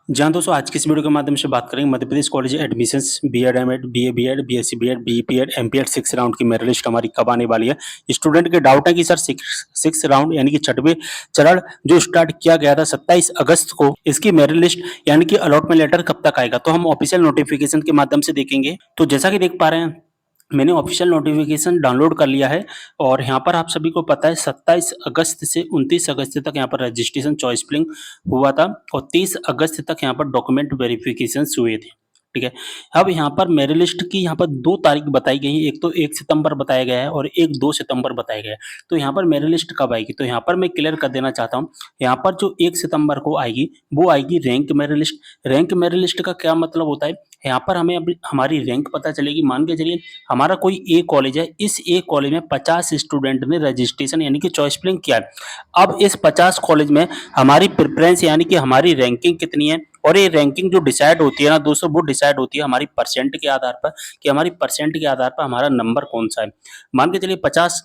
जी हाँ दोस्तों, आज की इस वीडियो के माध्यम से बात करेंगे Madhya Pradesh college admissions BEd, MEd, BA BEd, BSc BEd, BPEd, MPEd 6 round की मेरिट लिस्ट हमारी कब आने वाली है। स्टूडेंट के डाउट है कि सर 6 राउंड यानी कि छठवें चरण जो स्टार्ट किया गया था 27 अगस्त को, इसकी मेरिट लिस्ट यानी कि अलॉटमेंट लेटर कब तक आएगा। तो हम ऑफिशियल नोटिफिकेशन के माध्यम से देखेंगे। तो जैसा कि देख पा रहे हैं, मैंने ऑफिशियल नोटिफिकेशन डाउनलोड कर लिया है और यहाँ पर आप सभी को पता है 27 अगस्त से 29 अगस्त तक यहाँ पर रजिस्ट्रेशन चॉइस फिलिंग हुआ था और 30 अगस्त तक यहाँ पर डॉक्यूमेंट वेरिफिकेशन हुए थे। ठीक है। अब यहाँ पर मेरिट लिस्ट की यहाँ पर 2 तारीख बताई गई है। एक तो 1 सितंबर बताया गया है और एक 2 सितंबर बताया गया है। तो यहाँ पर मेरिट लिस्ट कब आएगी, तो यहाँ पर मैं क्लियर कर देना चाहता हूँ। यहाँ पर जो 1 सितंबर को आएगी वो आएगी rank merit list. Rank merit list का क्या मतलब होता है, यहाँ पर हमें अभी हमारी रैंक पता चलेगी। मान के चलिए हमारा कोई ए कॉलेज है, इस ए कॉलेज में 50 स्टूडेंट ने रजिस्ट्रेशन यानी कि चॉइस फिलिंग किया है। अब इस 50 कॉलेज में हमारी प्रेफरेंस यानी कि हमारी रैंकिंग कितनी है, और ये रैंकिंग जो डिसाइड होती है ना दोस्तों, वो डिसाइड होती है हमारी परसेंट के आधार पर, कि हमारी परसेंट के आधार पर हमारा नंबर कौन सा है। मान के चलिए 50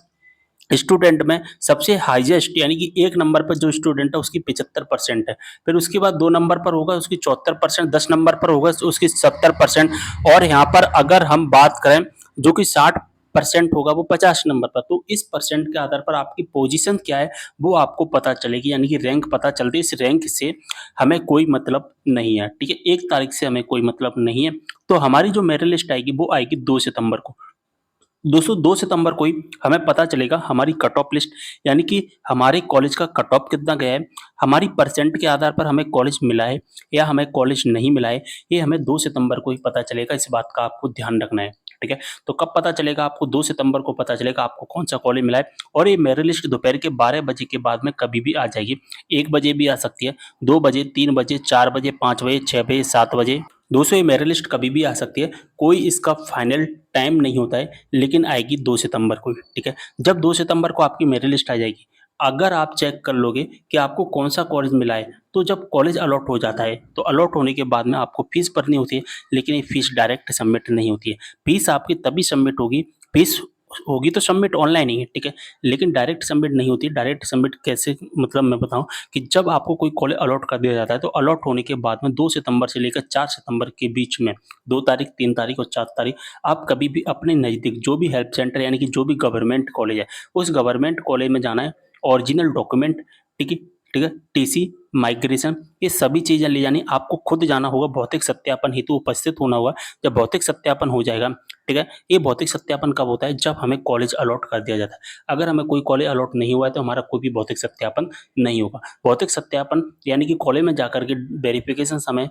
स्टूडेंट में सबसे हाईएस्ट यानी कि 1 नंबर पर जो स्टूडेंट है उसकी 75% है। फिर उसके बाद 2 नंबर पर होगा उसकी 74%, 10 नंबर पर होगा उसकी 70%, और यहाँ पर अगर हम बात करें जो कि 60% होगा वो 50 नंबर पर। तो इस परसेंट के आधार पर आपकी पोजीशन क्या है वो आपको पता चलेगी, यानी कि रैंक पता चलती है। इस रैंक से हमें कोई मतलब नहीं है। ठीक है, 1 तारीख से हमें कोई मतलब नहीं है। तो हमारी जो मेरिट लिस्ट आएगी वो आएगी 2 सितंबर को। दोस्तों 2 सितंबर को ही हमें पता चलेगा हमारी कट ऑफ लिस्ट, यानी कि हमारे कॉलेज का कट ऑफ कितना गया है। हमारी परसेंट के आधार पर हमें कॉलेज मिला है या हमें कॉलेज नहीं मिला है, ये हमें 2 सितंबर को ही पता चलेगा। इस बात का आपको ध्यान रखना है। ठीक है, तो कब पता चलेगा आपको, 2 सितंबर को पता चलेगा आपको कौन सा कॉलेज मिला है। और ये मेरिट लिस्ट दोपहर के 12 बजे के बाद में कभी भी आ जाएगी। 1 बजे भी आ सकती है, 2 बजे, 3 बजे, 4 बजे, 5 बजे, 6 बजे, 7 बजे। दोस्तों ये मेरिट लिस्ट कभी भी आ सकती है, कोई इसका फाइनल टाइम नहीं होता है, लेकिन आएगी 2 सितंबर को। ठीक है, जब 2 सितंबर को आपकी मेरिट लिस्ट आ जाएगी, अगर आप चेक कर लोगे कि आपको कौन सा कॉलेज मिला है, तो जब कॉलेज अलॉट हो जाता है तो अलॉट होने के बाद में आपको फीस भरनी होती है, लेकिन ये फीस डायरेक्ट सबमिट नहीं होती है। फीस आपकी तभी सबमिट होगी, फीस होगी तो सबमिट ऑनलाइन ही है। ठीक है, लेकिन डायरेक्ट सबमिट नहीं होती। डायरेक्ट सबमिट कैसे, मतलब मैं बताऊं कि जब आपको कोई कॉलेज अलॉट कर दिया जाता है तो अलॉट होने के बाद में 2 सितंबर से लेकर 4 सितंबर के बीच में, 2 तारीख, 3 तारीख और 4 तारीख, आप कभी भी अपने नज़दीक जो भी हेल्प सेंटर यानी कि जो भी गवर्नमेंट कॉलेज है, उस गवर्नमेंट कॉलेज में जाना है। ओरिजिनल डॉक्यूमेंट, ठीक है, ठीक है, टीसी, माइग्रेशन, ये सभी चीज़ें ले जानी। आपको खुद जाना होगा, भौतिक सत्यापन हेतु उपस्थित होना होगा। जब भौतिक सत्यापन हो जाएगा, ठीक है, ये भौतिक सत्यापन कब होता है, जब हमें कॉलेज अलॉट कर दिया जाता है। अगर हमें कोई कॉलेज अलॉट नहीं हुआ है तो हमारा कोई भी भौतिक सत्यापन नहीं होगा। भौतिक सत्यापन यानी कि कॉलेज में जाकर के वेरिफिकेशन समय,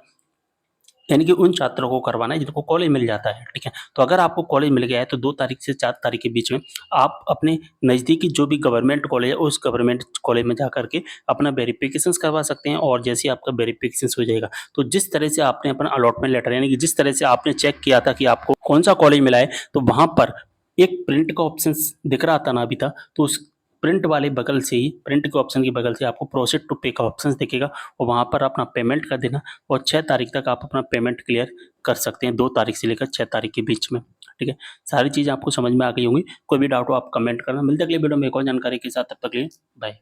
यानी कि उन छात्रों को करवाना है जिनको कॉलेज मिल जाता है। ठीक है, तो अगर आपको कॉलेज मिल गया है तो 2 तारीख से 4 तारीख के बीच में आप अपने नज़दीकी जो भी गवर्नमेंट कॉलेज है उस गवर्नमेंट कॉलेज में जा करके अपना वेरिफिकेशन करवा सकते हैं। और जैसे ही आपका वेरिफिकेशन हो जाएगा, तो जिस तरह से आपने अपना अलॉटमेंट लेटर यानी कि जिस तरह से आपने चेक किया था कि आपको कौन सा कॉलेज मिला है, तो वहाँ पर एक प्रिंट का ऑप्शन दिख रहा था ना अभी था, तो उस प्रिंट वाले बगल से ही, प्रिंट के ऑप्शन की बगल से आपको प्रोसीड टू पे का ऑप्शन दिखेगा और वहाँ पर अपना पेमेंट कर देना। और 6 तारीख तक आप अपना पेमेंट क्लियर कर सकते हैं, 2 तारीख से लेकर 6 तारीख के बीच में। ठीक है, सारी चीज़ें आपको समझ में आ गई होंगी। कोई भी डाउट हो आप कमेंट करना। मिलते हैं अगले वीडियो में एक और जानकारी के साथ, तब तक के लिए बाय।